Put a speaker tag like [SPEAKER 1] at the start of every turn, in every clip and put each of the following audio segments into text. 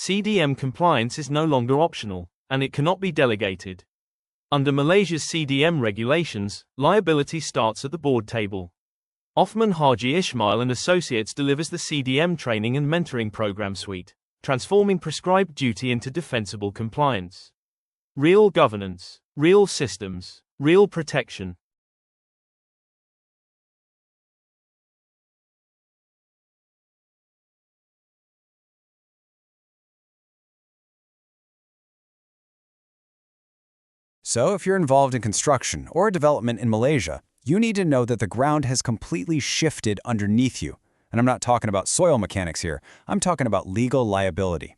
[SPEAKER 1] CDM compliance is no longer optional, and it cannot be delegated. Under Malaysia's CDM regulations, liability starts at the board table. Othman Haji Ismail and Associates delivers the CDM training and mentoring program suite, transforming prescribed duty into defensible compliance. Real governance, real systems, real protection.
[SPEAKER 2] So if you're involved in construction or development in Malaysia, you need to know that the ground has completely shifted underneath you. And I'm not talking about soil mechanics here, I'm talking about legal liability.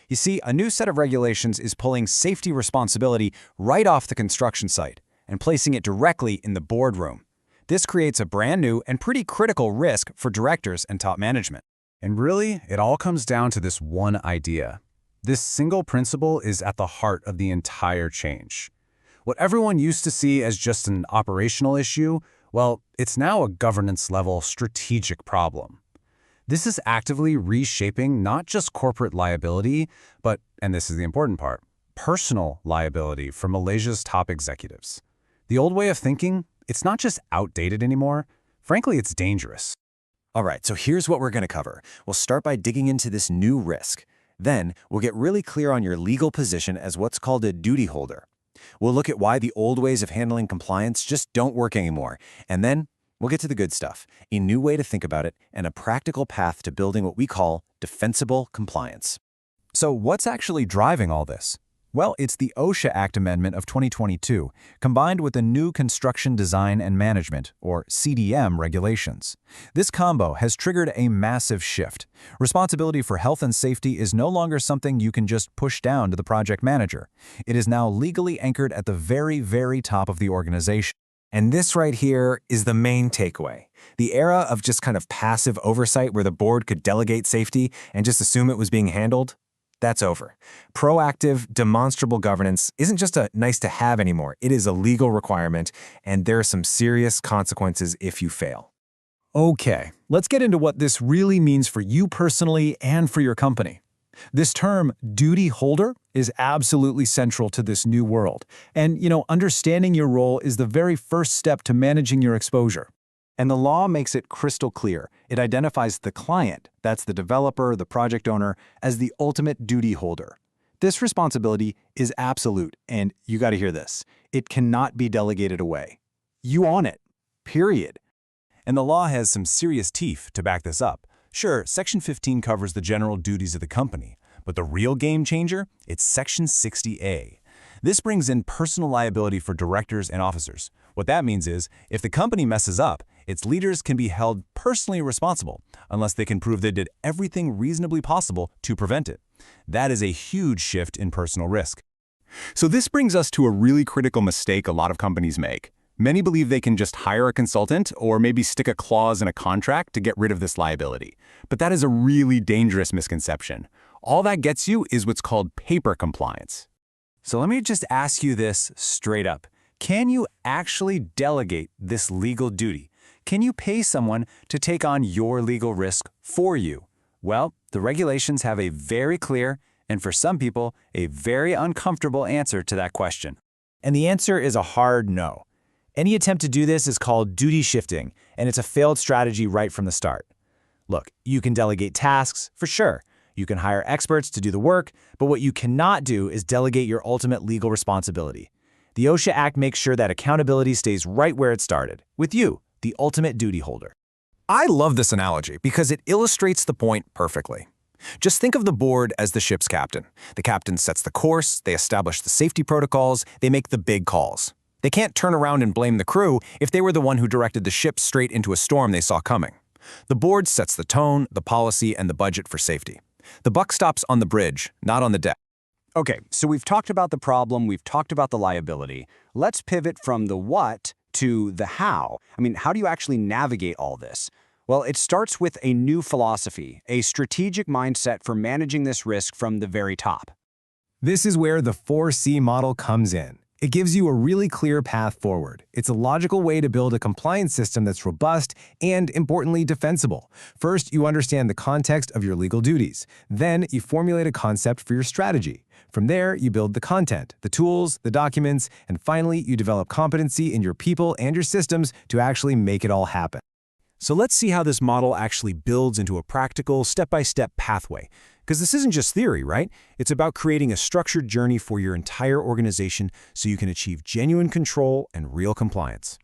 [SPEAKER 2] You see, a new set of regulations is pulling safety responsibility right off the construction site and placing it directly in the boardroom. This creates a brand new and pretty critical risk for directors and top management. And really, it all comes down to this one idea. This single principle is at the heart of the entire change. What everyone used to see as just an operational issue, well, it's now a governance-level strategic problem. This is actively reshaping not just corporate liability, but, and this is the important part, personal liability for Malaysia's top executives. The old way of thinking, it's not just outdated anymore, frankly, it's dangerous.
[SPEAKER 3] All right, so here's what we're going to cover. We'll start by digging into this new risk. Then, we'll get really clear on your legal position as what's called a duty holder. We'll look at why the old ways of handling compliance just don't work anymore. And then, we'll get to the good stuff, a new way to think about it, and a practical path to building what we call defensible compliance.
[SPEAKER 2] So what's actually driving all this? Well, it's the OHA Act Amendment of 2022, combined with the new Construction Design and Management, or CDM, regulations. This combo has triggered a massive shift. Responsibility for health and safety is no longer something you can just push down to the project manager. It is now legally anchored at the very, very top of the organization.
[SPEAKER 3] And this right here is the main takeaway. The era of just kind of passive oversight where the board could delegate safety and just assume it was being handled, that's over. Proactive, demonstrable governance isn't just a nice-to-have anymore. It is a legal requirement, and there are some serious consequences if you fail.
[SPEAKER 2] Okay, let's get into what this really means for you personally and for your company. This term, duty holder, is absolutely central to this new world. And, understanding your role is the very first step to managing your exposure. And the law makes it crystal clear. It identifies the client, that's the developer, the project owner, as the ultimate duty holder. This responsibility is absolute, and you got to hear this. It cannot be delegated away. You own it, period. And the law has some serious teeth to back this up. Sure, Section 15 covers the general duties of the company, but the real game changer, it's Section 60A. This brings in personal liability for directors and officers. What that means is, if the company messes up, its leaders can be held personally responsible, unless they can prove they did everything reasonably possible to prevent it. That is a huge shift in personal risk. So this brings us to a really critical mistake a lot of companies make. Many believe they can just hire a consultant or maybe stick a clause in a contract to get rid of this liability. But that is a really dangerous misconception. All that gets you is what's called paper compliance. So let me just ask you this straight up. Can you actually delegate this legal duty? Can you pay someone to take on your legal risk for you? Well, the regulations have a very clear, and for some people, a very uncomfortable answer to that question. And the answer is a hard no. Any attempt to do this is called duty shifting, and it's a failed strategy right from the start. Look, you can delegate tasks, for sure. You can hire experts to do the work, but what you cannot do is delegate your ultimate legal responsibility. The OHA Act makes sure that accountability stays right where it started, with you, the ultimate duty holder. I love this analogy because it illustrates the point perfectly. Just think of the board as the ship's captain. The captain sets the course, they establish the safety protocols, they make the big calls. They can't turn around and blame the crew if they were the one who directed the ship straight into a storm they saw coming. The board sets the tone, the policy, and the budget for safety. The buck stops on the bridge, not on the deck. Okay, so we've talked about the problem, we've talked about the liability. Let's pivot from the what to the how. How do you actually navigate all this? Well, it starts with a new philosophy, a strategic mindset for managing this risk from the very top. This is where the 4C model comes in. It gives you a really clear path forward. It's a logical way to build a compliance system that's robust and, importantly, defensible. First, you understand the context of your legal duties. Then, you formulate a concept for your strategy. From there, you build the content, the tools, the documents, and finally, you develop competency in your people and your systems to actually make it all happen.
[SPEAKER 3] So let's see how this model actually builds into a practical, step-by-step pathway. Because this isn't just theory, right? It's about creating a structured journey for your entire organization so you can achieve genuine control and real compliance.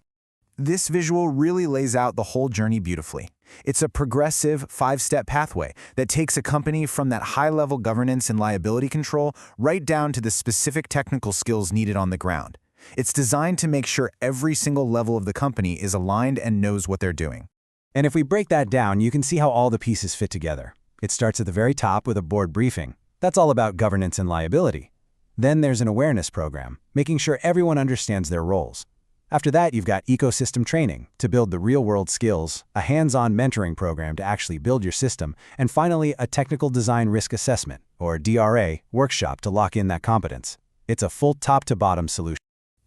[SPEAKER 3] This visual really lays out the whole journey beautifully. It's a progressive, 5-step pathway that takes a company from that high-level governance and liability control right down to the specific technical skills needed on the ground. It's designed to make sure every single level of the company is aligned and knows what they're doing. And if we break that down, you can see how all the pieces fit together. It starts at the very top with a board briefing. That's all about governance and liability. Then there's an awareness program, making sure everyone understands their roles. After that, you've got ecosystem training to build the real-world skills, a hands-on mentoring program to actually build your system, and finally, a technical design risk assessment, or DRA, workshop to lock in that competence. It's a full top-to-bottom solution.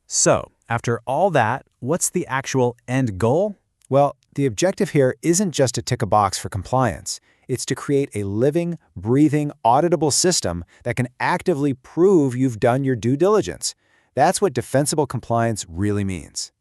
[SPEAKER 3] So, after all that, what's the actual end goal? Well, the objective here isn't just to tick a box for compliance. It's to create a living, breathing, auditable system that can actively prove you've done your due diligence. That's what defensible compliance really means.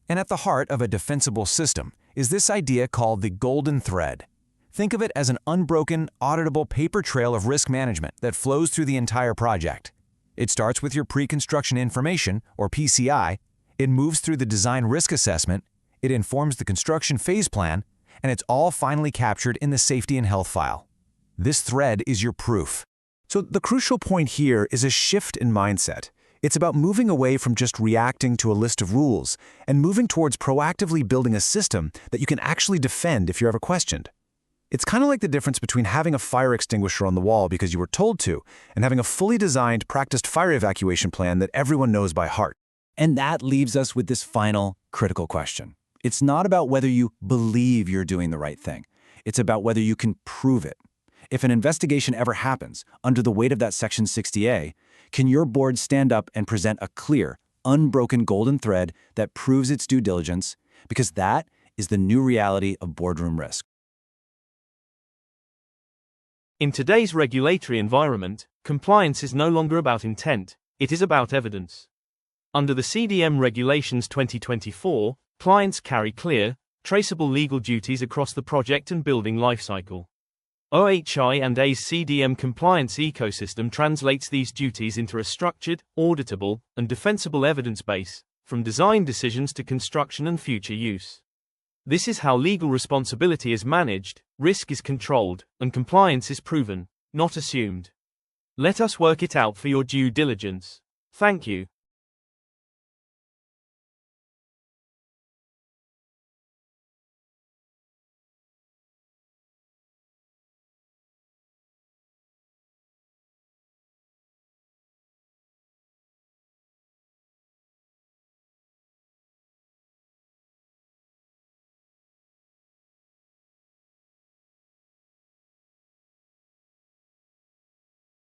[SPEAKER 3] And at the heart of a defensible system is this idea called the golden thread. Think of it as an unbroken, auditable paper trail of risk management that flows through the entire project. It starts with your pre-construction information, or PCI. It moves through the design risk assessment. It informs the construction phase plan, and it's all finally captured in the safety and health file. This thread is your proof. So the crucial point here is a shift in mindset. It's about moving away from just reacting to a list of rules and moving towards proactively building a system that you can actually defend if you're ever questioned. It's kind of like the difference between having a fire extinguisher on the wall because you were told to and having a fully designed, practiced fire evacuation plan that everyone knows by heart. And that leaves us with this final, critical question. It's not about whether you believe you're doing the right thing. It's about whether you can prove it. If an investigation ever happens under the weight of that Section 60A, can your board stand up and present a clear, unbroken golden thread that proves its due diligence? Because that is the new reality of boardroom risk.
[SPEAKER 1] In today's regulatory environment, compliance is no longer about intent, it is about evidence. Under the CDM Regulations 2024, clients carry clear, traceable legal duties across the project and building lifecycle. OHI&A CDM Compliance Eco-System translates these duties into a structured, auditable, and defensible evidence base, from design decisions to construction and future use. This is how legal responsibility is managed, risk is controlled, and compliance is proven, not assumed. Let us work it out for your due diligence. Thank you.